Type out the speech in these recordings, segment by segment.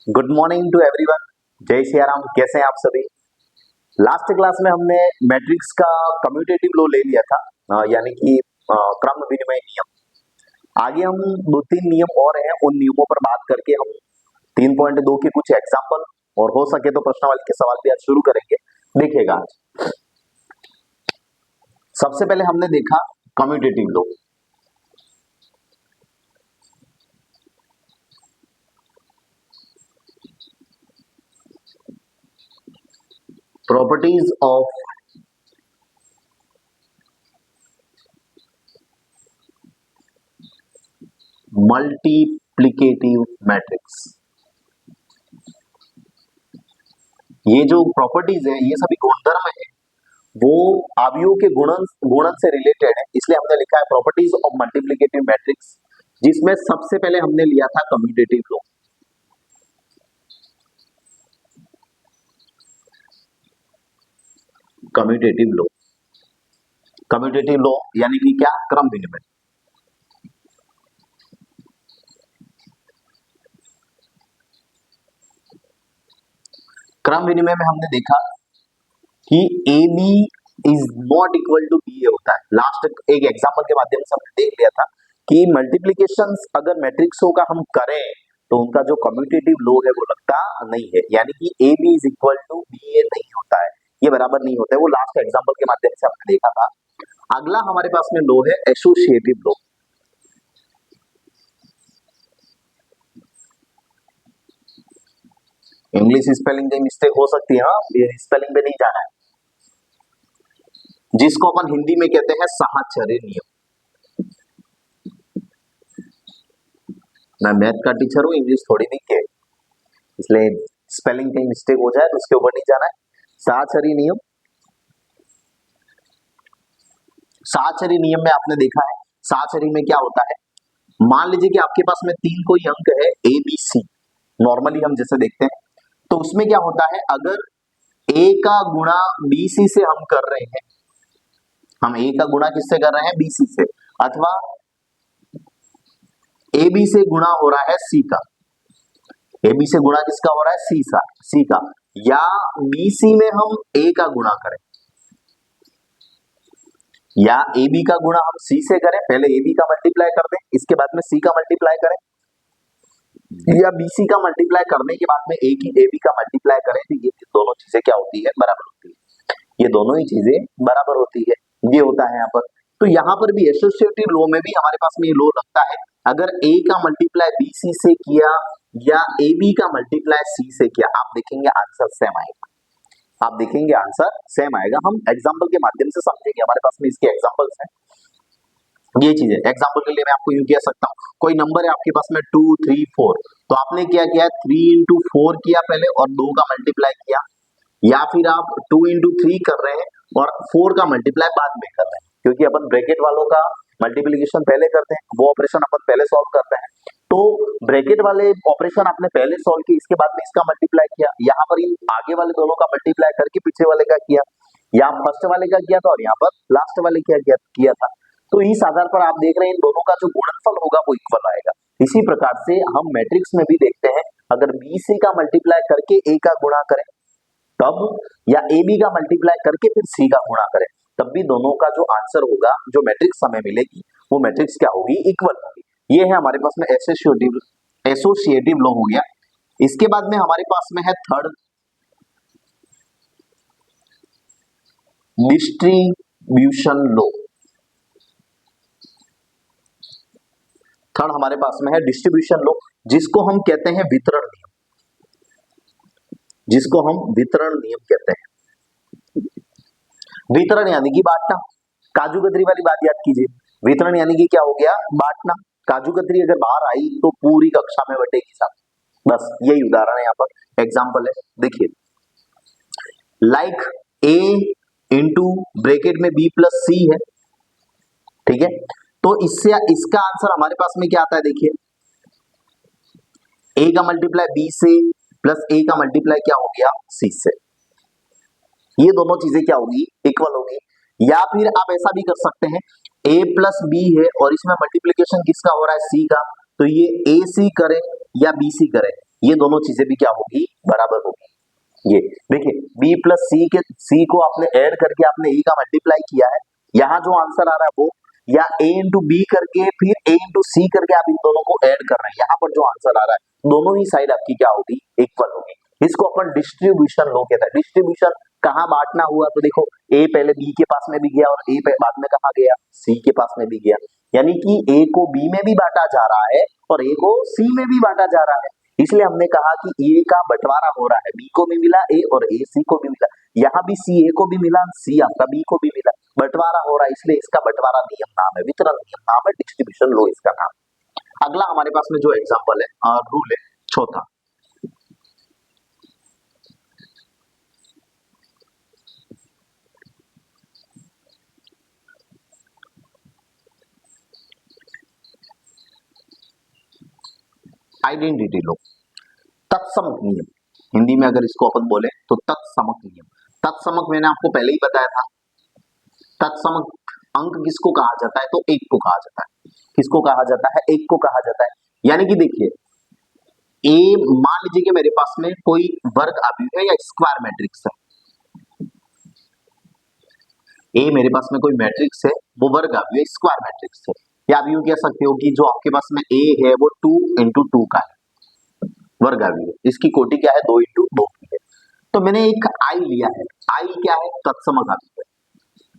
Good morning to everyone. जय सिया राम। कैसे हैं आप सभी। लास्ट क्लास में हमने मैट्रिक्स का कम्यूटेटिव लॉ ले लिया था, यानी कि क्रम विनिमय नियम। आगे हम दो तीन नियम और हैं, उन नियमों पर बात करके हम 3.2 के कुछ एग्जाम्पल और हो सके तो प्रश्नावली के सवाल भी आज शुरू करेंगे। देखिएगा, आज सबसे पहले हमने देखा commutative law. Properties of multiplicative matrix. ये जो प्रॉपर्टीज है, ये सभी गुणधर्म है, वो अवयवों के गुणन से रिलेटेड है, इसलिए हमने लिखा है प्रॉपर्टीज ऑफ मल्टीप्लिकेटिव मैट्रिक्स, जिसमें सबसे पहले हमने लिया था कम्यूटेटिव लॉ। कम्यूटेटिव लॉ यानी कि क्या? क्रम विनिमय। क्रम विनिमय में हमने देखा कि A B is not equal to B A होता है। लास्ट एक एग्जांपल के माध्यम से हमने देख लिया था कि मल्टीप्लिकेशन अगर मैट्रिक्सों का हम करें तो उनका जो कम्यूटेटिव लॉ है वो लगता नहीं है, यानी कि A B is equal to B A नहीं होता है, ये बराबर नहीं होता है। वो लास्ट एग्जांपल के माध्यम से हमने देखा था। अगला हमारे पास में लॉ है एसोसिएटिव लॉ। इंग्लिश स्पेलिंग में मिस्टेक हो सकती है, ये स्पेलिंग पे नहीं जाना है, जिसको अपन हिंदी में कहते हैं साहचर्य नियम। मैं मैथ का टीचर हूँ, इंग्लिश थोड़ी वीक है, इसलिए स्पेलिंग कहीं मिस्टेक हो जाए तो उसके ऊपर नहीं जाना है। साहचर्य नियम, साहचर्य नियम में आपने देखा है साहचर्य में क्या होता है। मान लीजिए कि आपके पास में तीन कोई अंक है ए बी सी, नॉर्मली हम जैसे देखते हैं, तो उसमें क्या होता है, अगर ए का गुणा बी सी से हम कर रहे हैं, हम ए का गुणा किससे कर रहे हैं? बी सी से, अथवा ए बी से गुणा हो रहा है सी का, ए बी से गुणा किसका हो रहा है? सी का, या बी सी में हम ए का गुणा करें, या ए बी का गुणा हम सी से करें, पहले ए बी का मल्टीप्लाई कर दें, इसके बाद में सी का मल्टीप्लाई करें, या बी सी का मल्टीप्लाई करने के बाद में ए बी का मल्टीप्लाई करें, तो ये दोनों चीजें क्या होती है? बराबर होती है। ये दोनों ही चीजें बराबर होती है, ये होता है यहाँ पर। तो यहाँ पर भी एसोसिएटिव लॉ में भी हमारे पास में ये लॉ लगता है, अगर ए का मल्टीप्लाई बी सी से किया या ए बी का मल्टीप्लाई सी से किया, आप देखेंगे आंसर सेम आएगा। आप देखेंगे आंसर सेम आएगा। हम एग्जाम्पल के माध्यम से समझेंगे, हमारे पास में इसके एग्जाम्पल्स हैं। ये चीज है, एग्जाम्पल के लिए मैं आपको यूं कह सकता हूँ, कोई नंबर है आपके पास में 2 3 4, तो आपने क्या किया? 3 into 4 किया पहले और 2 का मल्टीप्लाई किया, या फिर आप 2 into 3 कर रहे हैं और 4 का मल्टीप्लाई बाद में कर रहे हैं, क्योंकि अपन ब्रैकेट वालों का मल्टीप्लिकेशन पहले करते हैं, वो ऑपरेशन अपन पहले सॉल्व करते हैं। तो ब्रैकेट वाले ऑपरेशन आपने पहले सॉल्व किए, इसके बाद में इसका मल्टीप्लाई किया, यहाँ पर इन आगे वाले दोनों का मल्टीप्लाई करके पीछे वाले का किया, या फर्स्ट वाले का किया था और यहाँ पर लास्ट वाले किया था। तो इस आधार पर आप देख रहे हैं इन दोनों का जो गुणनफल होगा वो इक्वल आएगा। इसी प्रकार से हम मैट्रिक्स में भी देखते हैं, अगर बी सी का मल्टीप्लाई करके ए का गुणा करें तब, या ए बी का मल्टीप्लाई करके फिर सी का गुणा करें, तब भी दोनों का जो आंसर होगा, जो मैट्रिक्स हमें मिलेगी, वो मैट्रिक्स क्या होगी? इक्वल होगी। ये है हमारे पास में एसोसिएटिव लॉ हो गया। इसके बाद में हमारे पास में है थर्ड, डिस्ट्रीब्यूशन लॉ। थर्ड हमारे पास में है डिस्ट्रीब्यूशन लॉ, जिसको हम कहते हैं वितरण नियम, जिसको हम वितरण नियम कहते हैं। वितरण यानी कि बांटना। काजू कतरी वाली बात याद कीजिए, वितरण यानी कि क्या हो गया? बांटना। काजू कतरी अगर बाहर आई तो पूरी कक्षा में बटेगी सब, बस यही उदाहरण है, यहाँ पर एग्जाम्पल है। देखिए, लाइक ए इंटू ब्रैकेट में बी प्लस सी है, ठीक है, तो इससे इसका आंसर हमारे पास में क्या आता है? देखिए, ए का मल्टीप्लाई बी से प्लस ए का मल्टीप्लाई क्या हो गया? सी से। ये दोनों चीजें क्या होगी? इक्वल होगी। या फिर आप ऐसा भी कर सकते हैं, a प्लस बी है और इसमें मल्टीप्लीकेशन किसका हो रहा है? सी का, तो ये ए सी करे या बी सी करे, ये दोनों चीजें भी क्या होगी, बराबर होगी। ये देखिए b प्लस सी को आपने ऐड करके आपने e का मल्टीप्लाई किया है, यहाँ जो आंसर आ रहा है वो, या a इंटू बी करके फिर a इंटू सी करके आप इन दोनों को ऐड कर रहे हैं, यहाँ पर जो आंसर आ रहा है दोनों ही साइड आपकी क्या होगी, इक्वल होगी। इसको अपन डिस्ट्रीब्यूशन लो कहते हैं। डिस्ट्रीब्यूशन कहाँ बांटना हुआ, तो देखो a पहले b के पास में भी गया और a बाद में कहाँ गया, c के पास में भी गया, यानी कि a को b में भी बांटा जा रहा है और a को c में भी बांटा जा रहा है। इसलिए हमने कहा कि a का बंटवारा हो रहा है, b को भी मिला a और a c को भी मिला, यहाँ भी c a को भी मिला, c आपका b को भी मिला, बंटवारा हो रहा है, इसलिए इसका बंटवारा नियम नाम है, वितरण नियम नाम है, डिस्ट्रीब्यूशन लो इसका नाम। अगला हमारे पास में जो एग्जाम्पल है, रूल है चौथा, आइडेंटिटी लो, तत्समक नियम, हिंदी में अगर इसको अपन बोले तो तत्समक नियम। तत्समक मैंने आपको पहले ही बताया था, तत्समक अंक किसको कहा जाता है, तो एक को कहा जाता है। किसको कहा जाता है, एक को कहा जाता है। यानी कि देखिए ए, मान लीजिए कि मेरे पास में कोई वर्ग अवयव है या स्क्वायर मैट्रिक्स है, ए मेरे पास में कोई मैट्रिक्स है, वो वर्ग अवयव स्क्वायर मैट्रिक्स है, या आप यूं कह सकते हो कि जो आपके पास में ए है वो 2 इंटू 2 का है, वर्ग अवयव, इसकी कोटि क्या है, 2 इंटू 2 की है। तो मैंने एक आई लिया है, आई क्या है, तत्समक अवयव है,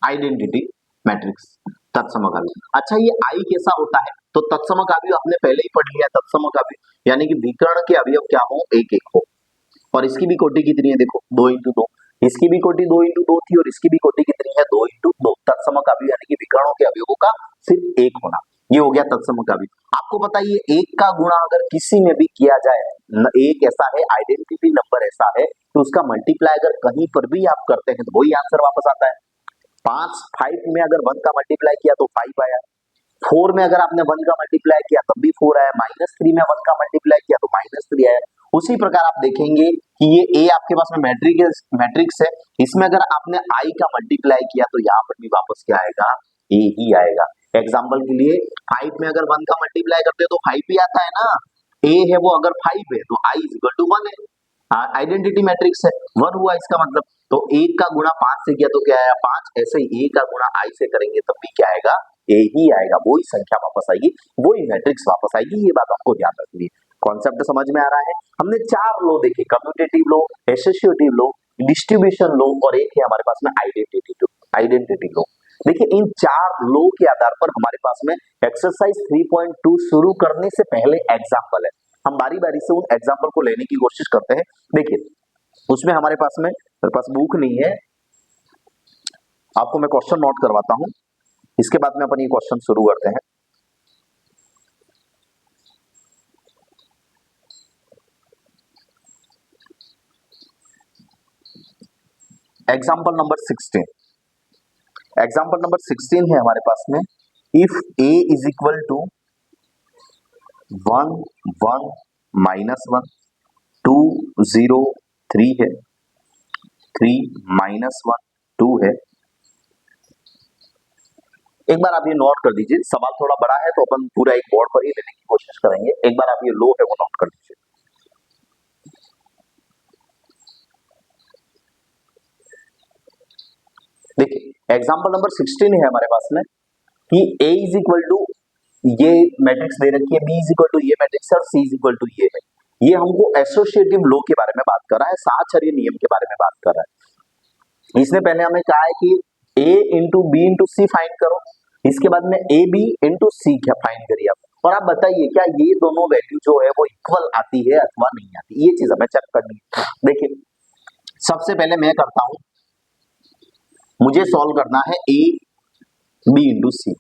आइडेंटिटी मैट्रिक्स तत्समक अवयव। अच्छा ये आई कैसा होता है, तो तत्समक अवयव आपने पहले ही पढ़ लिया, तत्समक अवयव यानी कि विकर्ण के अवयव क्या हो, एक एक हो, और इसकी भी कोटि कितनी है, देखो 2 इंटू 2, इसकी भी कोटि 2 इंटू 2 थी और इसकी भी कोटि कितनी है, 2 इंटू 2। तत्समक अवयव यानी कि विकर्णों के अवयवों का सिर्फ एक होना, ये हो गया तत्समक अवयव। आपको बताइए एक का गुणा अगर किसी में भी किया जाए, एक ऐसा है आइडेंटिटी नंबर ऐसा है कि उसका मल्टीप्लाई अगर कहीं पर भी आप करते हैं तो वही आंसर वापस आता है। 5 में अगर 1 का मल्टीप्लाई किया तो 5 आया, 4 में अगर आपने 1 का मल्टीप्लाई किया तब भी 4 आया, -3 में 1 का मल्टीप्लाई किया तो -3 आया। उसी प्रकार आप देखेंगे कि ये ए आपके पास में मैट्रिक्स है, इसमें अगर आपने आई का मल्टीप्लाई किया तो यहाँ पर भी वापस क्या आएगा, ए ही आएगा। एग्जाम्पल के लिए 5 में अगर 1 का मल्टीप्लाई करते हैं तो 5 ही आता है ना, ए है वो अगर 5 है तो आई इज इक्वल टू 1 है, आइडेंटिटी मैट्रिक्स है, 1 हुआ इसका मतलब, तो 1 का गुणा 5 से किया तो क्या आया 5, ऐसे ही ए का गुणा आई से करेंगे तब भी क्या आएगा, ए ही आएगा, वही संख्या वापस आएगी, वही मैट्रिक्स वापस आएगी, ये बात आपको ध्यान रखनी है। कॉन्सेप्ट समझ में आ रहा है। हमने 4 लो देखे, कम्यूटेटिव लो, एसोसिएटिव लो, डिस्ट्रीब्यूशन लो और एक है हमारे पास में आइडेंटिटी लो। देखिए इन 4 लो के आधार पर हमारे पास में एक्सरसाइज 3.2 शुरू करने से पहले एग्जाम्पल है, हम बारी बारी से उन एग्जाम्पल को लेने की कोशिश करते हैं। देखिए उसमें हमारे पास बुक नहीं है, आपको मैं क्वेश्चन नोट करवाता हूं, इसके बाद में अपन ये क्वेश्चन शुरू करते हैं। एग्जाम्पल नंबर 16, एग्जाम्पल नंबर 16 है हमारे पास में, if a is equal to 1 1 -1 2 0 3 है, 3 -1 2 है। एक बार आप ये नोट कर दीजिए, सवाल थोड़ा बड़ा है तो अपन पूरा एक बोर्ड पर ही लेने की कोशिश करेंगे। एक बार आप ये लो है वो नोट कर दीजिए। देखिए एग्जांपल नंबर 16 है हमारे पास में कि a इज इक्वल टू ये मैट्रिक्स दे रखी है, b इज इक्वल टू ये मैट्रिक्स और c इज इक्वल टू ये है। ये हमको एसोसिएटिव लो के बारे में बात कर रहा है, साहचर्य नियम के बारे में बात कर रहा है। इसने पहले हमें कहा है कि a into b into c find करो, इसके बाद में ए बी इंटू सी क्या फाइंड करिए आप, और आप बताइए क्या ये दोनों वैल्यू जो है वो इक्वल आती है अथवा नहीं आती, ये चीज हमें चेक करनी है। देखिए सबसे पहले मैं करता हूं, मुझे सॉल्व करना है ए बी इंटू सी,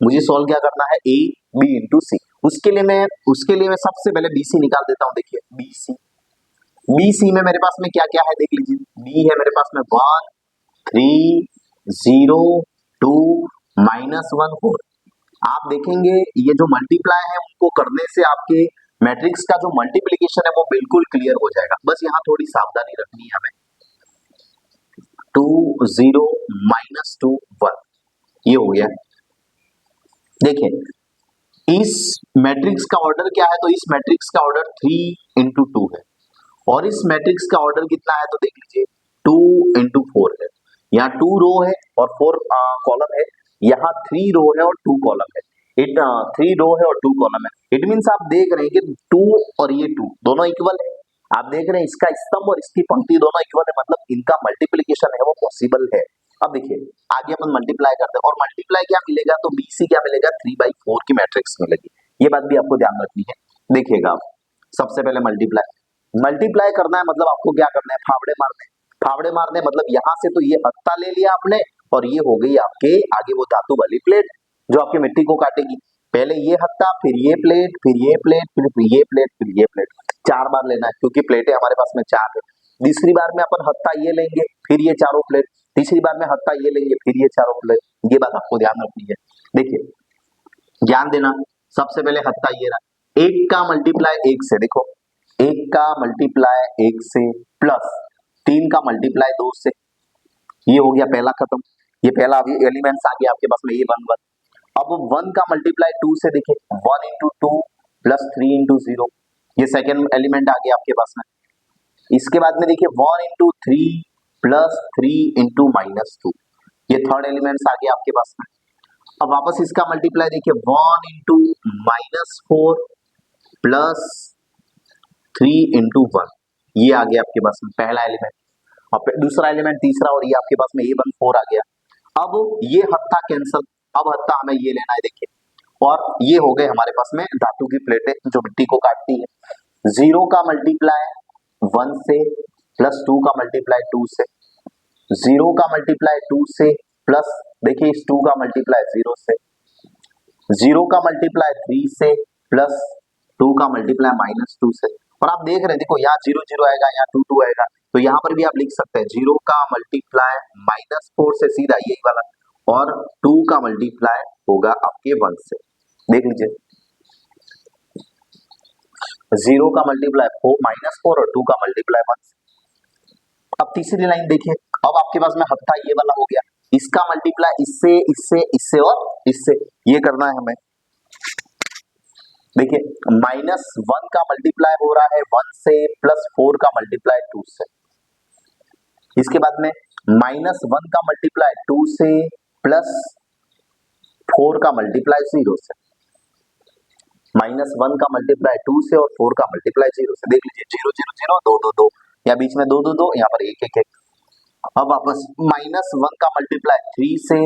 मुझे सॉल्व क्या करना है ए बी इंटू सी। उसके लिए मैं सबसे पहले बी सी निकाल देता हूं। देखिए बी सी में मेरे पास में क्या क्या है देख लीजिए, बी है मेरे पास में 1 3 0 2 -1 4। आप देखेंगे ये जो मल्टीप्लाई है उनको करने से आपके मैट्रिक्स का जो मल्टीप्लिकेशन है वो बिल्कुल क्लियर हो जाएगा, बस यहाँ थोड़ी सावधानी रखनी है हमें। 2 0 -2 1 ये हो गया। देखिए इस मैट्रिक्स का ऑर्डर क्या है, तो इस मैट्रिक्स का ऑर्डर 3 into 2 है और इस मैट्रिक्स का ऑर्डर कितना है, तो देख लीजिए 2 into 4 है। यहाँ 2 रो है और 4 कॉलम है, यहाँ 3 रो है और 2 कॉलम है। 3 रो है और 2 कॉलम है। इट मीन्स आप देख रहे हैं कि 2 और ये 2 दोनों इक्वल है। आप देख रहे हैं इसका स्तंभ और इसकी पंक्ति दोनों इक्वल है, मतलब इनका मल्टीप्लीकेशन है वो पॉसिबल है। अब देखिए आगे अपन मल्टीप्लाई करते हैं और मल्टीप्लाई क्या मिलेगा, तो BC क्या मिलेगा, 3/4 की मैट्रिक्स मिलेगी। ये बात भी आपको ध्यान रखनी है। देखिएगा आप सबसे पहले मल्टीप्लाई करना है, मतलब आपको क्या करना है, फावड़े मारने मतलब यहाँ से तो ये हत्ता ले लिया आपने और ये हो गई आपके आगे वो धातु वाली प्लेट जो आपकी मिट्टी को काटेगी। पहले ये हत्ता, फिर ये प्लेट, फिर ये प्लेट, फिर ये प्लेट, फिर ये प्लेट, 4 बार लेना है क्योंकि प्लेटें हमारे पास में 4 है। तीसरी बार में अपन हत्ता ये लेंगे, फिर ये चारों प्लेट, तीसरी बार में हत्ता ये लेंगे, फिर ये चारों प्लेट। ये बात आपको ध्यान रखनी है। देखिए ध्यान देना, सबसे पहले हत्ता ये रहा, 1 का मल्टीप्लाई 1 से, देखो 1 का मल्टीप्लाई 1 से प्लस 3 का मल्टीप्लाई 2 से, ये हो गया पहला खत्म। ये पहला अभी एलिमेंट्स आ गया आपके पास में, ये 1 1। अब 1 का मल्टीप्लाई 2 से, देखिए 1 into 2 प्लस 3 into 0, ये सेकेंड एलिमेंट आ गया आपके पास में। इसके बाद में देखिए 1 into 3 प्लस 3 into -2, ये थर्ड एलिमेंट्स आ गया आपके पास में। अब वापस इसका मल्टीप्लाई देखिए 1 into -4 प्लस 3 into 1, ये आ गया आपके पास में पहला एलिमेंट। और फिर दूसरा एलिमेंट, तीसरा, और ये आपके पास में A1 4 आ गया। अब ये हत्था कैंसल, अब हत्था हमें ये लेना है, देखिए, और ये हो गए हमारे पास में धातु की प्लेटें जो मिट्टी को काटती है। 0 का मल्टीप्लाई 1 से प्लस 2 का मल्टीप्लाई 2 से, 0 का मल्टीप्लाई 2 से प्लस, देखिए इस 2 का मल्टीप्लाई 0 से, 0 का मल्टीप्लाई 3 से प्लस 2 का मल्टीप्लाई -2 से। और आप देख रहे हैं, देखो यहाँ 0 0 आएगा, यहाँ 2 2 आएगा, तो यहाँ पर भी आप लिख सकते हैं 0 का मल्टीप्लाई -4 से सीधा यही वाला, और 2 का मल्टीप्लाई होगा आपके 1 से। देख लीजिए 0 का मल्टीप्लाई -4 और 2 का मल्टीप्लाई 1 से। अब तीसरी लाइन देखिए, अब आपके पास में हत्था ये वाला हो गया, इसका मल्टीप्लाई इससे, इससे, इससे और इससे, ये करना है हमें। देखिए -1 का मल्टीप्लाई हो रहा है 1 से प्लस 4 का मल्टीप्लाई 2 से। इसके बाद में -1 का मल्टीप्लाई 2 से प्लस 4 का मल्टीप्लाई 0 से, -1 का मल्टीप्लाई 2 से और 4 का मल्टीप्लाई 0 से। देख लीजिए 0 0 0 2 2 2, या बीच में 2 2 2, यहाँ पर 1 1 1। अब वापस -1 का मल्टीप्लाई 3 से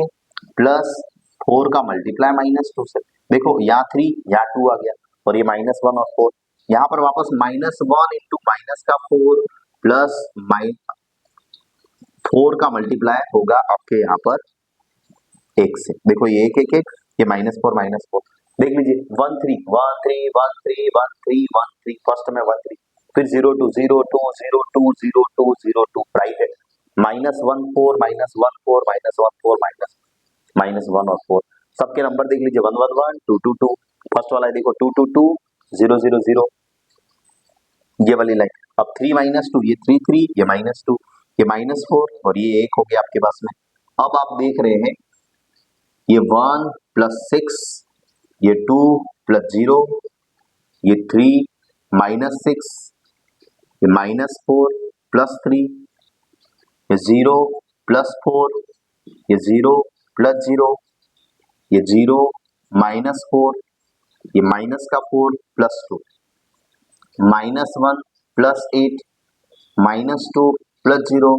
प्लस 4 का मल्टीप्लाई -2 से। देखो यहाँ 3, यहाँ 2 आ गया, और ये -1 और 4, यहाँ पर वापस -1 इंटू माइनस का 4 प्लस 4 का मल्टीप्लाई होगा आपके यहाँ पर 1 से। देखो ये 1 1 1, ये -4, देख लीजिए 1 3 1 3 1 3 1 3 1 3, फर्स्ट में 1 3, फिर 0 2 0 2 0 2 0 2 0 2, राइट है, -1 4 -1 4 -1 4 -1 और 4, सबके नंबर देख लीजिए 1 1 1 2 2 2, फर्स्ट वाला है देखो 2 2 2 0 0 0, ये वाली लाइन। अब 3 -2, ये 3 3, ये -2, ये -4 और ये 1 हो गया आपके पास में। अब आप देख रहे हैं ये 1 प्लस 6, ये 2 प्लस 0, ये 3 -6, ये -4 प्लस 3, ये 0 प्लस 4, ये 0 प्लस 0, ये 0 -4, ये माइनस का 4 प्लस 2, -1 प्लस 8, -2 प्लस 0,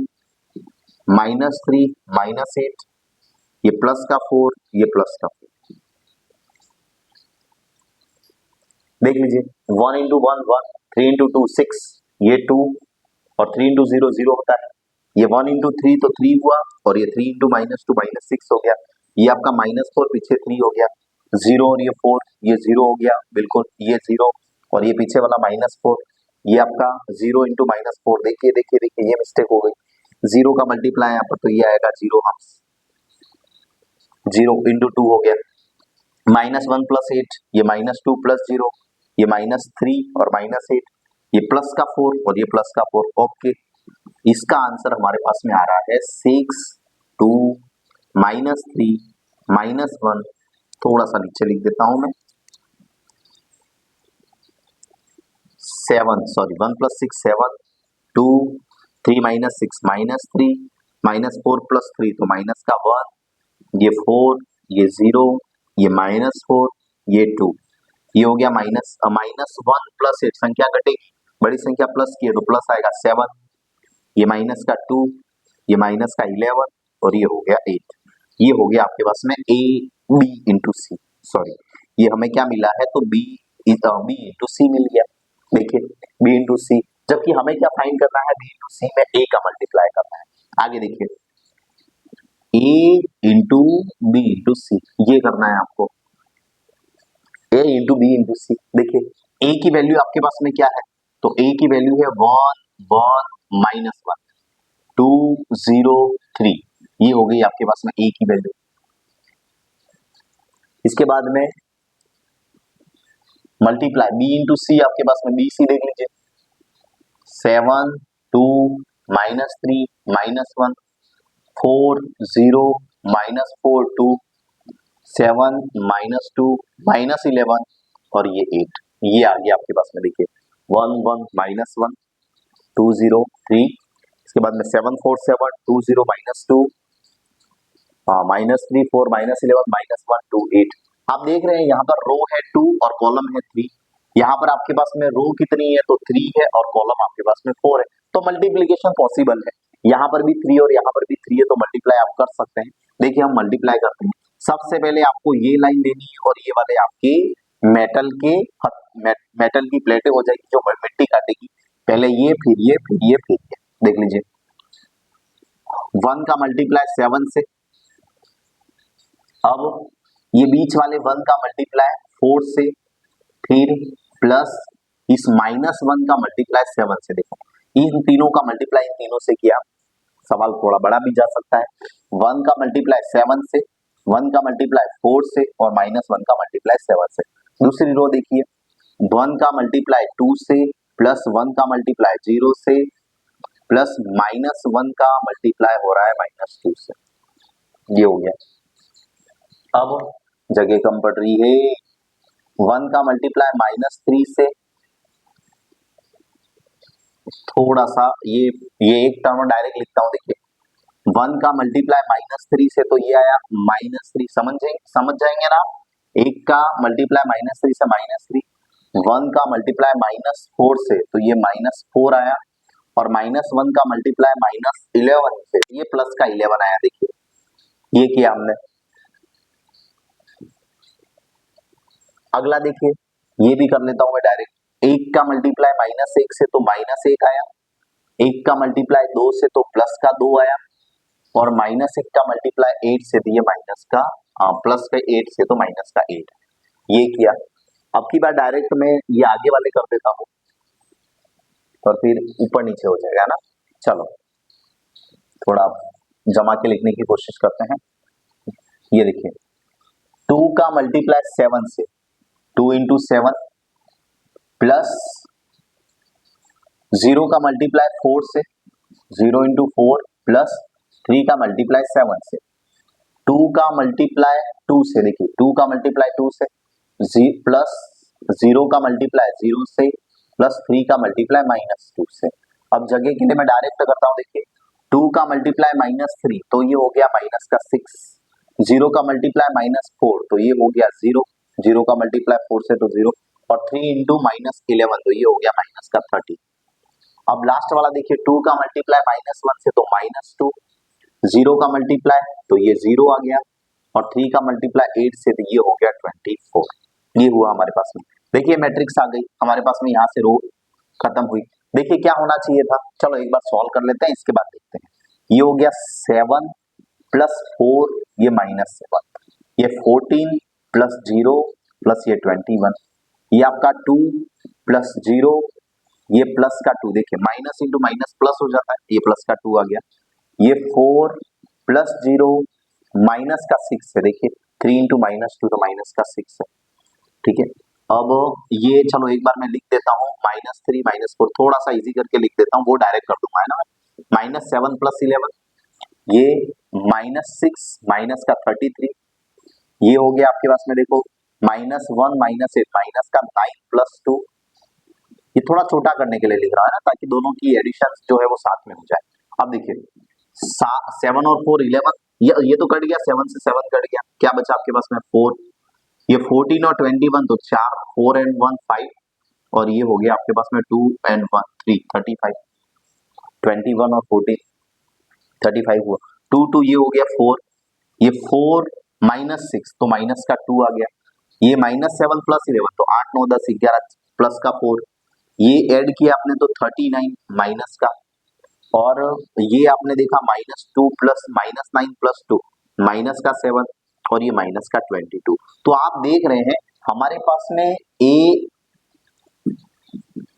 -3 -8, ये प्लस का 4, ये प्लस का 4। देख लीजिए 1 इंटू 1 1, 3 इंटू 2 6, ये 2, और 3 इंटू 0 0 होता है, ये 1 इंटू 3 तो 3 हुआ, और ये 3 इंटू -2 -6 हो गया, ये आपका -4 पीछे 3 हो गया, 0 और ये 4, ये 0 हो गया बिल्कुल, ये 0 और ये पीछे वाला -4, ये आपका 0 इंटू -4, देखिए देखिए देखिए ये मिस्टेक हो गई, 0 का मल्टीप्लाई यहाँ पर तो ये आएगा 0 हाफ, 0 इंटू 2 हो गया, -1 प्लस 8, ये -2 प्लस 0, ये -3 और -8, ये प्लस का 4 और ये प्लस का 4। ओके, इसका आंसर हमारे पास में आ रहा है 6 2 -3 -1, थोड़ा सा नीचे लिख देता हूं मैं, 7 सॉरी 1 प्लस 6 7 2 3 माइनस 6 -3 -4 प्लस 3 तो माइनस का 1 ये 4 ये 0 ये -4 ये 2 ये हो गया -1 प्लस 8 संख्या घटेगी बड़ी संख्या प्लस की है तो प्लस आएगा 7 ये माइनस का 2 ये माइनस का 11 और ये हो गया 8 ये हो गया आपके पास में a b into c sorry ये हमें क्या मिला है तो बी इंटू सी मिल गया देखिए बी इंटू सी जबकि हमें क्या फाइंड करना है बी इंटू सी में ए का मल्टीप्लाई करना है आगे देखिए ए इंटू बी इंटू सी ये करना है आपको ए इंटू बी इंटू सी देखिए ए की वैल्यू आपके पास में क्या है तो ए की वैल्यू है 1 1 -1 2 0 3 ये हो गई आपके पास में ए की वैल्यू इसके बाद में मल्टीप्लाई बी इंटू सी आपके पास में बी सी देख लीजिए 7 2 -3 -1 4 0 -4 2 7 -2 -11 और ये 8 ये आ गया आपके पास में देखिए 1 1 -1 2 0 3 इसके बाद में 7 4 7 2 0 -2 -3 4 -11 -1 2 8 आप देख रहे हैं यहाँ पर रो है 2 और कॉलम है 3 यहाँ पर आपके पास में रो कितनी है तो 3 है और कॉलम आपके पास में 4 है तो मल्टीप्लीकेशन पॉसिबल है यहाँ पर भी 3 और यहाँ पर भी 3 है तो मल्टीप्लाई आप कर सकते हैं देखिए हम मल्टीप्लाई करते हैं सबसे पहले आपको ये लाइन लेनी है और ये वाले आपके मेटल के मेटल की प्लेटें हो जाएगी जो मिट्टी काटेगी पहले ये फिर ये फिर ये फिर ये देख लीजिए 1 का मल्टीप्लाई 7 से अब ये बीच वाले 1 का मल्टीप्लाई 4 से फिर प्लस इस -1 का मल्टीप्लाई 7 से देखो इन तीनों का मल्टीप्लाई इन तीनों से किया सवाल थोड़ा बड़ा भी जा सकता है 1 का मल्टीप्लाई 7 से 1 का मल्टीप्लाई 4 से और -1 का मल्टीप्लाई 7 से दूसरी रो देखिए 1 का मल्टीप्लाई 2 से प्लस 1 का मल्टीप्लाई 0 से प्लस -1 का मल्टीप्लाई हो रहा है -2 से ये हो गया अब जगह कम पड़ रही है 1 का मल्टीप्लाई -3 से थोड़ा सा ये एक टर्म डायरेक्ट लिखता हूं देखिए 1 का मल्टीप्लाई -3 से तो ये आया -3 समझ जाएंगे ना एक का मल्टीप्लाई -3 से -3 1 का मल्टीप्लाई -4 से तो ये -4 आया और -1 का मल्टीप्लाई -11 से ये प्लस का 11 आया देखिए ये किया हमने अगला देखिए ये भी कर लेता हूं मैं डायरेक्ट 1 का मल्टीप्लाई -1 से तो -1 आया 1 का मल्टीप्लाई 2 से तो प्लस का 2 आया और -1 का मल्टीप्लाई 8 से तो ये माइनस का प्लस का 8 से तो माइनस का 8 ये किया अब की बार डायरेक्ट में ये आगे वाले कर देता हूं और फिर ऊपर नीचे हो जाएगा ना चलो थोड़ा जमा के लिखने की कोशिश करते हैं ये देखिए 2 का मल्टीप्लाई 7 से 2 इंटू 7 प्लस 0 का मल्टीप्लाई 4 से 0 इंटू 4 प्लस 3 का मल्टीप्लाई 7 से 2 का मल्टीप्लाई 2 से देखिए 2 का मल्टीप्लाई 2 से प्लस 0 का मल्टीप्लाई 0 से प्लस 3 का मल्टीप्लाई -2 से अब जगह के लिए मैं डायरेक्ट करता हूं देखिए 2 का मल्टीप्लाई -3 तो ये हो गया माइनस का 6 0 का मल्टीप्लाई -4 तो ये हो गया 0 0 का मल्टीप्लाई 4 से तो 0 और 3 इंटू -11 तो ये हो गया माइनस का 30 अब लास्ट वाला देखिए 2 का मल्टीप्लाई -1 से तो -2 0 का मल्टीप्लाई तो ये 0 आ गया और 3 का मल्टीप्लाई 8 से तो ये हो गया 24 ये हुआ हमारे पास में देखिए मैट्रिक्स आ गई हमारे पास में यहाँ से रो खत्म हुई देखिए क्या होना चाहिए था चलो एक बार सॉल्व कर लेते हैं इसके बाद देखते हैं ये हो गया 7 प्लस 4 ये -7 ये 14 प्लस 0 प्लस ये 21 ये आपका 2 प्लस 0 ये प्लस का 2 देखिए माइनस इंटू माइनस प्लस हो जाता है ये प्लस का 2 आ गया ये 4 प्लस 0 माइनस का 6 है देखिए 3 इंटू -2 तो माइनस का 6 है ठीक है अब ये चलो एक बार मैं लिख देता हूँ -3 -4 थोड़ा सा इजी करके लिख देता हूँ वो डायरेक्ट कर दूंगा है ना -7 प्लस 11 ये -6 माइनस का 33 ये हो गया आपके पास में देखो -1 -8 माइनस का 9 प्लस 2 ये थोड़ा छोटा करने के लिए लिख रहा है ना, ताकि दोनों की एडिशन जो है वो साथ में हो जाए। अब देखिए 7 और 4 11, ये तो कट गया, 7 से 7 कट गया, क्या बचा आपके पास में 4। ये 14 और 21 तो 4, 4 and 1 5, और ये हो गया आपके पास में 2 and 1 3 35, 21 और 14 35 हुआ, 2 2 ये हो गया 4, ये 4 -6 तो माइनस का 2 आ गया, ये -7 + 11 तो 8 9 10 11 प्लस का 4, ये ऐड किया आपने तो 39 माइनस का, और ये आपने देखा -2 प्लस -9 + 2 माइनस का 7, और ये माइनस का 22। तो आप देख रहे हैं हमारे पास में A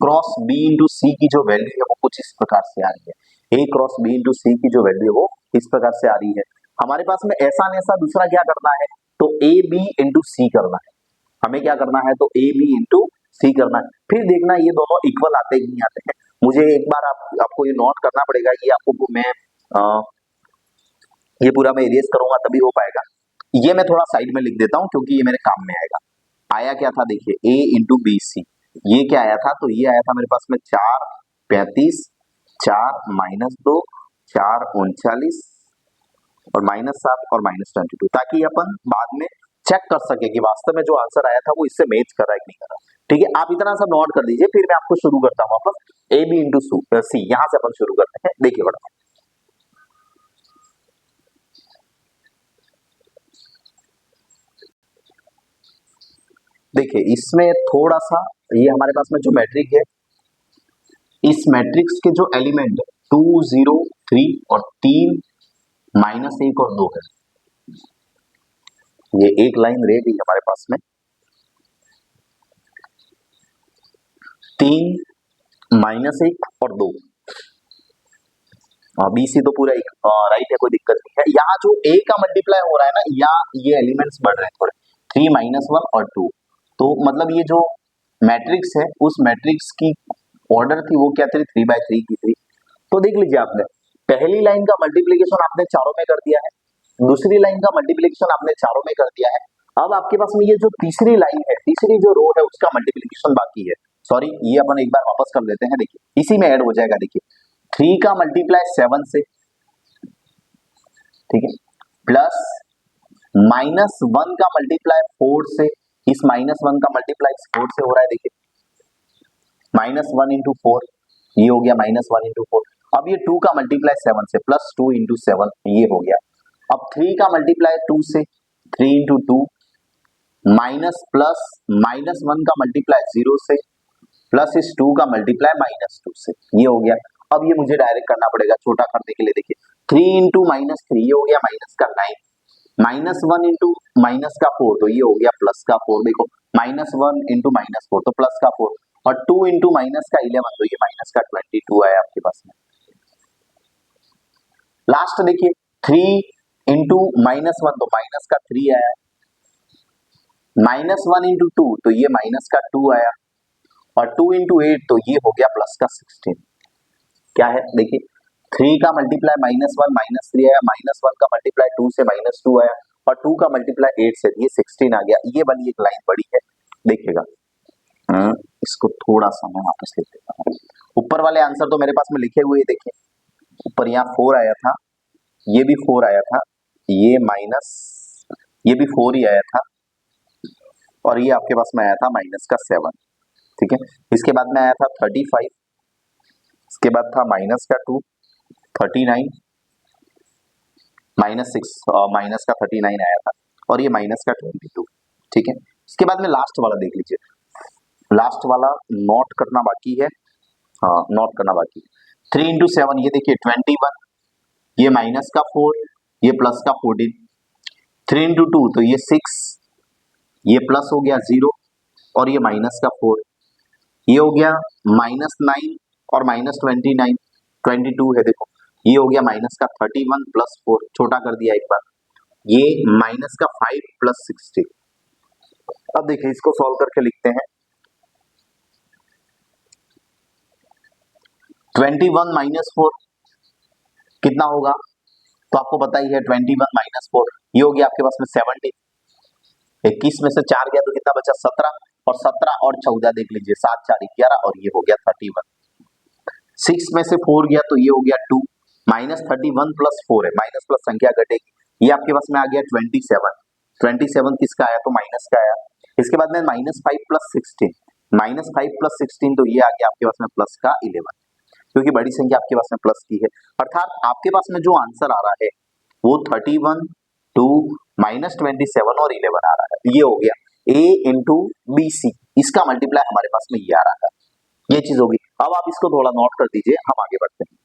क्रॉस B इंटू सी की जो वैल्यू है वो कुछ इस प्रकार से आ रही है। A क्रॉस B इंटू सी की जो वैल्यू है वो इस प्रकार से आ रही है। हमारे पास में ऐसा न ऐसा दूसरा क्या करना है, तो A B इंटू सी करना है। हमें क्या करना है, तो A B इंटू सी करना है। फिर देखना ये दोनों इक्वल आते ही नहीं आते हैं। मुझे एक बार आपको ये नोट करना पड़ेगा, ये आपको मैं ये पूरा मैं इरेज करूंगा तभी हो पाएगा। ये मैं थोड़ा साइड में लिख देता हूं क्योंकि ये मेरे काम में आएगा। आया क्या था देखिए, A इंटू बी सी, ये क्या आया था, तो ये आया था मेरे पास में 4 35, 4 -2 4 39 और -7 और -22, ताकि अपन बाद में चेक कर सके कि वास्तव में जो आंसर आया था वो इससे मैच कर रहा है कि नहीं कर रहा। ठीक है, आप इतना सब नोट कर दीजिए, फिर मैं आपको शुरू करता हूँ वापस। A B इंटू सी, यहां से अपन शुरू करते हैं। देखिए बड़ा, देखिए इसमें थोड़ा सा, ये हमारे पास में जो मैट्रिक है, इस मैट्रिक्स के जो एलिमेंट 2 0 3 और 3 -1 और 2 है, ये एक लाइन रह गई हमारे पास में, 3 -1 और 2, बी सी तो पूरा राइट है, कोई दिक्कत नहीं है। यहाँ जो ए का मल्टीप्लाई हो रहा है ना, यहाँ ये एलिमेंट्स बढ़ रहे हैं थोड़े, 3 -1 और 2, तो मतलब ये जो मैट्रिक्स है उस मैट्रिक्स की ऑर्डर थी वो क्या थी, 3/3 की थी। तो देख लीजिए आपने पहली लाइन का मल्टीप्लीकेशन आपने चारों में कर दिया है, दूसरी लाइन का मल्टीप्लीकेशन आपने चारों में कर दिया है। अब आपके पास में ये जो तीसरी लाइन है, तीसरी जो रो है उसका मल्टीप्लीकेशन बाकी है। सॉरी, ये अपन एक बार वापस कर लेते हैं। देखिए इसी में ऐड हो जाएगा। देखिए 3 का मल्टीप्लाई 7 से, ठीक है, प्लस -1 का मल्टीप्लाई 4 से, इस -1 का मल्टीप्लाई 4 से हो रहा है। देखिए -1 इंटू 4, ये हो गया -1 इंटू 4। अब ये 2 का मल्टीप्लाई 7 से, प्लस 2 इंटू 7, ये हो गया। अब 3 का मल्टीप्लाई 2 से, 3 इंटू 2, माइनस प्लस -1 का मल्टीप्लाई 0 से, प्लस इस 2 का मल्टीप्लाई -2 से, ये हो गया। अब ये मुझे डायरेक्ट करना पड़ेगा छोटा करने के लिए। देखिए 3 इंटू -3, ये हो गया माइनस का 9, -1 इंटू माइनस का 4, तो ये हो गया प्लस का 4। देखो -1 इंटू -4 तो प्लस का 4, और 2 इंटू माइनस का 11, तो ये माइनस का 22 आया आपके पास में। लास्ट देखिए 3 इंटू -1 तो माइनस का 3 आया, -1 इंटू 2 तो ये माइनस का 2 आया, और 2 इंटू 8 तो ये हो गया प्लस का 16। क्या है देखिए, 3 का मल्टीप्लाई -1 -3 आया, -1 का मल्टीप्लाई 2 से -2 आया, और 2 का मल्टीप्लाई 8 से ये 16 आ गया। ये वाली एक लाइन बड़ी है, देखिएगा। इसको थोड़ा सा मैं वापस लिख देता हूँ। ऊपर वाले आंसर तो मेरे पास में लिखे हुए, देखिए ऊपर यहाँ 4 आया था, ये भी 4 आया था, ये माइनस, ये भी 4 ही आया था, और ये आपके पास में आया था माइनस का 7। ठीक है, इसके बाद में आया था 35, इसके बाद था माइनस का 2, 39, -6 माइनस का 39 आया था, और ये माइनस का 22। ठीक है, इसके बाद में लास्ट वाला देख लीजिए, लास्ट वाला नोट करना बाकी है, हाँ नोट करना बाकी है। 3 इंटू 7, ये देखिए 21, ये माइनस का 4, ये प्लस का 14, 3 इंटू 2 तो ये 6, ये प्लस हो गया 0, और ये माइनस का 4, ये हो गया -9 और -29, 22 है। देखो ये हो गया माइनस का 31 प्लस 4, छोटा कर दिया एक बार, ये माइनस का 5 प्लस 60। अब देखिए इसको सॉल्व करके लिखते हैं। 21 माइनस 4 कितना होगा, तो आपको पता ही है 21 माइनस 4, ये हो गया आपके पास में 70। 21 में से 4 गया तो कितना बचा, 17। और 17 और 14 देख लीजिए, 7 4 11 और ये हो गया 31। 6 में से 4 गया तो ये हो गया 2, माइनस 31 प्लस 4 है, माइनस प्लस संख्या घटेगी, ये आपके पास में आ गया 27। 27 किसका आया तो माइनस का आया। इसके बाद में माइनस 5 प्लस 16, माइनस 5 प्लस 16 तो ये आ गया आपके पास में प्लस का 11, क्योंकि बड़ी संख्या आपके पास में प्लस की है, अर्थात आपके पास में जो आंसर आ रहा है वो 31, 2, माइनस 27 और 11 आ रहा है। ये हो गया a इंटू बी सी, इसका मल्टीप्लाई हमारे पास में ये आ रहा है, ये चीज होगी। अब आप इसको थोड़ा नोट कर दीजिए, हम आगे बढ़ते हैं।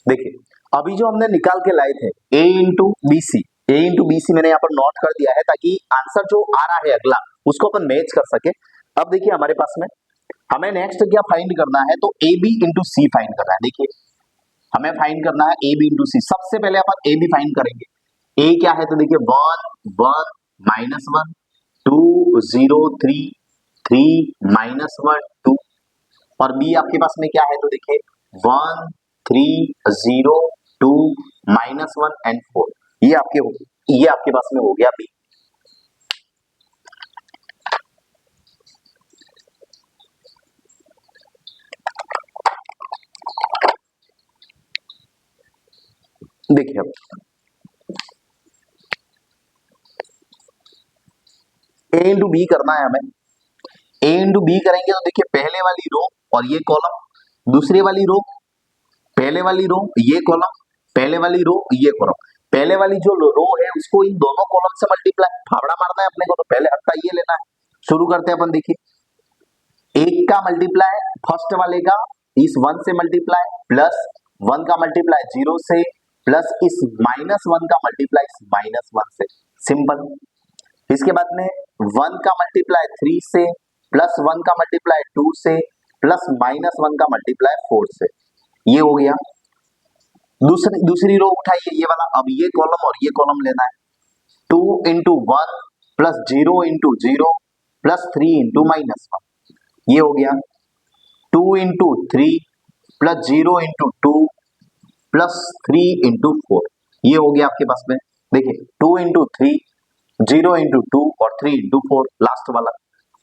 देखिए अभी जो हमने निकाल के लाए थे a into b c, a into b c मैंने यहाँ पर नोट कर दिया है ताकि आंसर जो आ रहा है अगला उसको अपन मैच कर सके। अब देखिए हमारे पास में हमें नेक्स्ट क्या फाइंड करना है तो a b into c find करना है। देखिए हमें फाइंड करना है ए बी इंटू सी, सबसे पहले अपन ए बी फाइंड करेंगे। ए क्या है तो देखिए 1 1 माइनस 1, 2 0 3 3 माइनस 1 2, और बी आपके पास में क्या है तो देखिए 1 3 0 2 माइनस 1 एंड 4, ये आपके पास में हो गया बी। देखिए अब ए इंटू बी करना है हमें, ए इंटू बी करेंगे तो देखिए पहले वाली रो और ये कॉलम, दूसरी वाली रो, पहले वाली रो ये कॉलम, पहले वाली रो ये कॉलम, पहले वाली जो रो है उसको इन दोनों कॉलम से मल्टीप्लाई फावड़ा मारना है अपने को, तो पहले हफ्ता ये लेना है। शुरू करते हैं अपन। देखिए एक का मल्टीप्लाई फर्स्ट वाले का इस 1 से मल्टीप्लाई, प्लस 1 का मल्टीप्लाई 0 से, प्लस इस माइनस 1 का मल्टीप्लाई इस माइनस 1 से, सिंपल। इसके बाद में 1 का मल्टीप्लाई 3 से, प्लस 1 का मल्टीप्लाई 2 से, प्लस माइनस 1 का मल्टीप्लाई 4 से, ये हो गया। दूसरी रो उठाइए ये वाला, अब ये कॉलम और ये कॉलम लेना है। 2 into 1 plus 0 into 0 plus 3 into minus 1, ये हो गया। 2 into 3 plus 0 into 2 plus 3 into 4, ये हो गया आपके पास में। देखिए 2 इंटू 3 0 इंटू 2 और 3 इंटू 4 लास्ट वाला।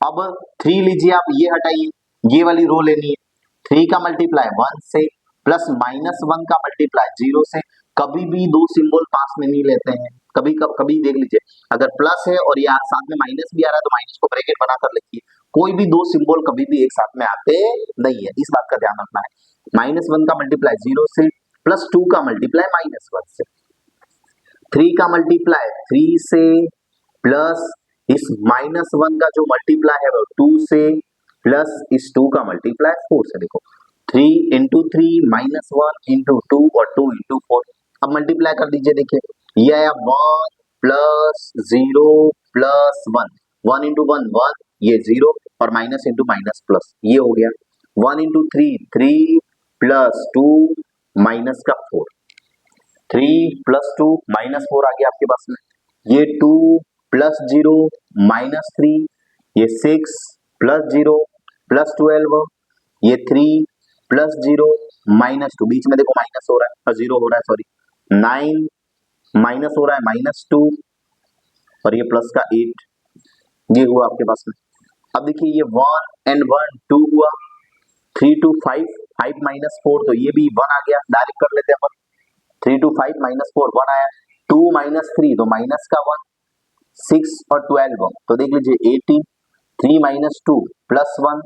अब 3 लीजिए आप, ये हटाइए, ये वाली रो लेनी है। 3 का मल्टीप्लाई 1 से, प्लस माइनस 1 का मल्टीप्लाई 0 से। कभी भी दो सिंबल पास में नहीं लेते हैं, कभी देख लीजिए अगर प्लस है और यहाँ साथ में माइनस भी आ रहा है तो माइनस को ब्रैकेट बना कर लिखिए। कोई भी दो सिंबल कभी भी एक साथ में आते नहीं है, इस बात का ध्यान रखना है। माइनस 1 का मल्टीप्लाई 0 से, प्लस 2 का मल्टीप्लाई माइनस 1 से, 3 का मल्टीप्लाई 3 से, प्लस इस माइनस 1 का जो मल्टीप्लाई है वो 2 से, प्लस इस 2 का मल्टीप्लाई 4 से। देखो 3 इंटू 3 माइनस 1 इंटू 2 और 2 इंटू 4। अब मल्टीप्लाई कर दीजिए, देखिए ये आया 1 प्लस 0 प्लस 1, 1 इंटू 1 1, ये 0 और माइनस इंटू माइनस प्लस, ये हो गया 1 इंटू 3 3 प्लस 2 माइनस का 4, 3 प्लस 2 माइनस 4 आ गया आपके पास में। ये 2 प्लस 0 माइनस 3, ये 6 प्लस 0 प्लस 12, ये 3 प्लस 0 माइनस 2, बीच में देखो माइनस हो रहा है, 0 हो रहा है सॉरी, 9 माइनस हो रहा है माइनस 2 और ये प्लस का 8, ये हुआ आपके पास में। अब देखिए ये 1 एंड 1 2 हुआ, 3 to 5 5 माइनस 4 तो ये भी 1 आ गया, डायरेक्ट कर लेते हैं अपन। 3 to 5 माइनस 4 1 आया, 2 माइनस 3 तो माइनस का 1, 6 और 12 तो देख लीजिए 18, 3 माइनस 2 प्लस 1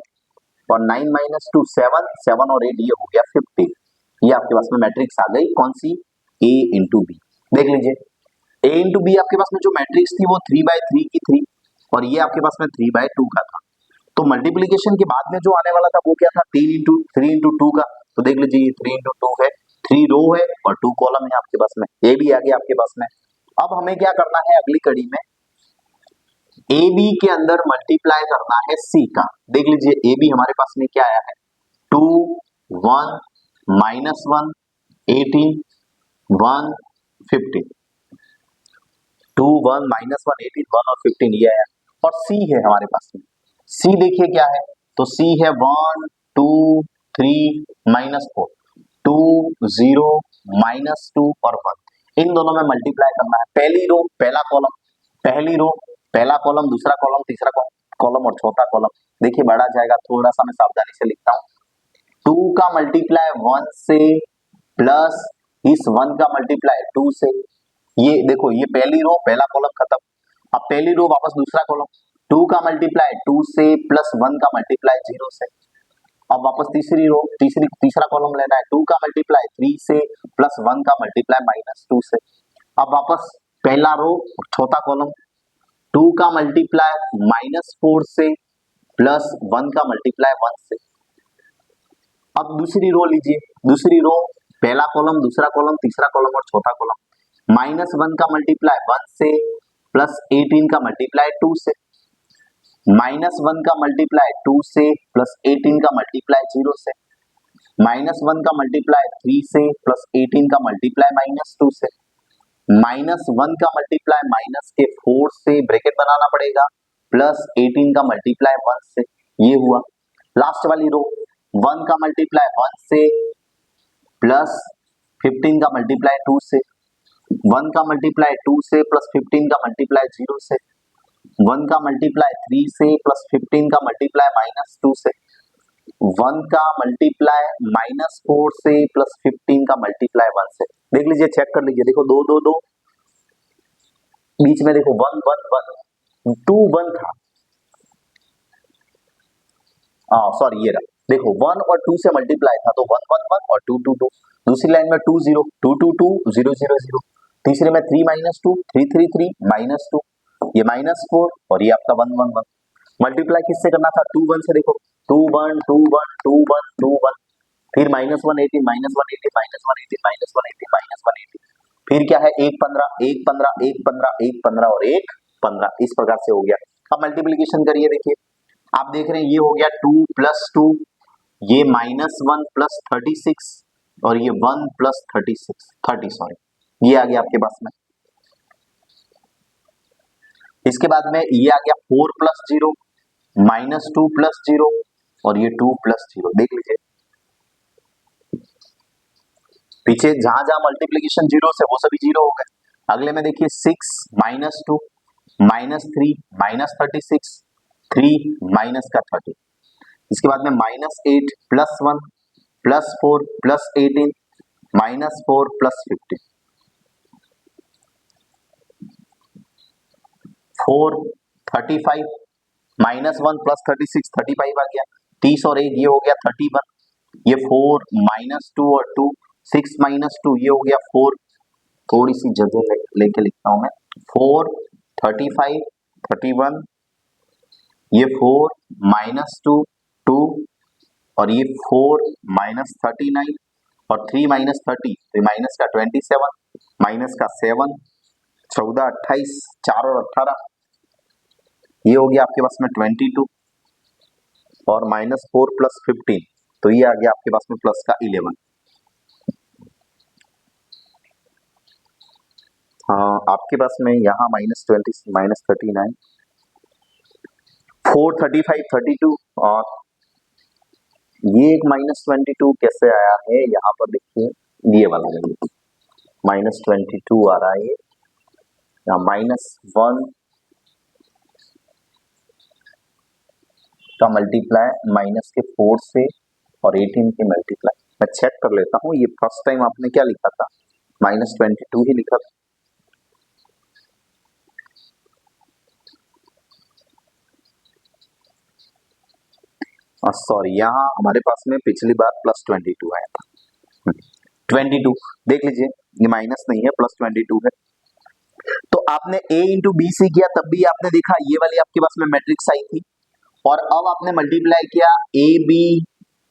और 9 माइनस 2 7, 7 और 8 ये हो गया 15। ये आपके पास में मैट्रिक्स आ गई कौन सी, a इंटू बी। देख लीजिए a इंटू बी आपके पास में जो मैट्रिक्स थी वो 3/3 की थी और ये आपके पास में 3/2 का था। तो मल्टीप्लीकेशन के बाद में जो आने वाला था वो क्या था, 3 इंटू 2 का। तो देख लीजिए ये 3 इंटू 2 है, 3 रो है और 2 कॉलम है आपके पास में, ये भी आ गया आपके पास में। अब हमें क्या करना है अगली कड़ी में, ए बी के अंदर मल्टीप्लाई करना है सी का। देख लीजिए ए बी हमारे पास में क्या आया है, 2 1 माइनस 1 18 1 15, 2 1 माइनस 1 18 1 और 15 ये आया। और सी है हमारे पास में, सी देखिए क्या है तो सी है 1 2 3 माइनस 4 2 0 माइनस 2 और 1, इन दोनों में मल्टीप्लाई करना है। पहली रो पहला कॉलम, पहली रो पहला कॉलम, दूसरा कॉलम, तीसरा कॉलम और चौथा कॉलम। देखिए बढ़ा जाएगा, थोड़ा सा मैं सावधानी से लिखता हूँ। 2 का मल्टीप्लाई 1 से प्लस इस 1 का मल्टीप्लाई 2 से। ये देखो, ये पहली रो पहला कॉलम खत्म। अब पहली रो वापस दूसरा कॉलम, 2 का मल्टीप्लाई 2 से प्लस 1 का मल्टीप्लाई 0 से। अब वापस तीसरी रो तीसरा कॉलम लेना है, 2 का मल्टीप्लाई 3 से प्लस 1 का मल्टीप्लाई -2 से। अब वापस पहला रो चौथा कॉलम, 2 का मल्टीप्लाई -4 से प्लस 1 का मल्टीप्लाई 1 से। अब दूसरी रो लीजिए, दूसरी रो पहला कॉलम, दूसरा कॉलम, तीसरा कॉलम और चौथा कॉलम, -1 का मल्टीप्लाई 1 से प्लस 18 का मल्टीप्लाई 2 से, -1 का मल्टीप्लाई 2 से प्लस 18 का मल्टीप्लाई 0 से, -1 का मल्टीप्लाई 3 से प्लस 18 का मल्टीप्लाई -2 से, -1 का मल्टीप्लाई माइनस के 4 से ब्रैकेट बनाना पड़ेगा प्लस 18 का मल्टीप्लाई 1 से। ये हुआ। लास्ट वाली रो 1 का मल्टीप्लाई 1 से प्लस 15 का मल्टीप्लाई 2 से, 1 का मल्टीप्लाई 2 से प्लस 15 का मल्टीप्लाई 0 से, 1 का मल्टीप्लाई 3 से प्लस 15 का मल्टीप्लाई -2 से, 1 का मल्टीप्लाई -4 से प्लस 15 का मल्टीप्लाई 1 से। देख लीजिए, चेक कर लीजिए, देखो 2 2 2 बीच में देखो 1 1 1 2 1 था, सॉरी ये रहा, देखो 1 और 2 से मल्टीप्लाई था तो 1 1 1 और 2 2 2। दूसरी लाइन में 2 0 2 2 2 0 0 0। तीसरे में 3 -2 3 3 3 -2, ये -4 और ये आपका 1 1 1। मल्टीप्लाई किससे करना था? 2 1 से। देखो 2 1 2 1 2 1 2 1, फिर -1 18 -1 18 -1 18 -1 18 -1 18, फिर क्या है 1 15 1 15 1 15 1 15 और 1 15। इस प्रकार से हो गया। अब मल्टीप्लीकेशन करिए, देखिए आप देख रहे हैं ये हो गया 2 + 2, ये -1 + 36 और ये 1 + 36 30 सॉरी, ये आ गया आपके पास में। इसके बाद में ये आ गया 4 + 0 -2 + 0 और ये 2 + 0। देख लीजिए पीछे जहां जहां मल्टीप्लीकेशन 0 से वो सभी 0 हो गए। अगले में देखिए 6 -2 -3 -36 3 माइनस का 30। इसके बाद में -8 + 1 + 4 + 18 -4 + 15 4 35 -1 + 36 35 आ गया। 30 और 1 ये हो गया 31, ये 4 -2 और 2 6 -2 ये हो गया 4। थोड़ी सी जगह लेके लिखता हूं मैं, 4 35 31, ये 4 -2 2 और ये 4 -39 और 3 -30 तो माइनस का 27 माइनस का 7 14 28 4 और 18, ये हो गया आपके पास में 22 और -4 + 15 तो ये आ गया आपके पास में प्लस का 11। आपके पास में यहाँ -20 -39 4 35 32 और ये एक -22 कैसे आया है यहाँ पर देखिए, ये वाला है -22 आ रहा है, ये यहाँ -1 का मल्टीप्लाई माइनस के 4 से और 18 के मल्टीप्लाई। मैं चेक कर लेता हूँ, ये फर्स्ट टाइम आपने क्या लिखा था? -22 ही लिखा था। सॉरी, यहाँ हमारे पास में पिछली बार +22 आया था। 22 देख लीजिए, ये माइनस नहीं है, +22 है। तो आपने a इंटू बी सी किया तब भी आपने देखा ये वाली आपके पास में मैट्रिक्स आई थी, और अब आपने मल्टीप्लाई किया ए बी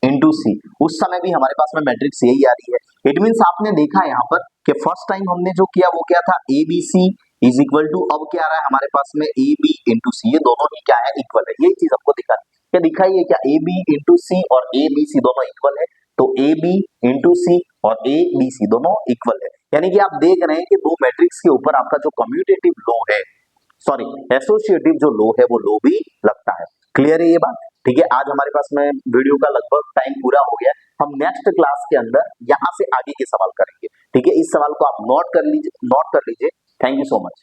इंटू सी, उस समय भी हमारे पास में मैट्रिक्स यही आ रही है। इट मीन्स आपने देखा यहाँ पर कि फर्स्ट टाइम हमने जो किया वो क्या था, a b c is equal to, अब क्या आ रहा है हमारे पास में ए बी इंटू सी, ये दोनों ही क्या है, इक्वल है। यही चीज आपको दिखा क्या दिखाई है क्या, ए बी इंटू सी और ए बी सी दोनों इक्वल है। तो ए बी इंटू सी और ए बी सी दोनों इक्वल है, यानी कि आप देख रहे हैं कि दो मैट्रिक्स के ऊपर आपका जो कम्यूटेटिव लो है, सॉरी एसोसिएटिव जो लो है वो लो भी लगता है। क्लियर है ये बात? ठीक है, आज हमारे पास में वीडियो का लगभग टाइम पूरा हो गया। हम नेक्स्ट क्लास के अंदर यहाँ से आगे के सवाल करेंगे। ठीक है, इस सवाल को आप नोट कर लीजिए। Thank you so much.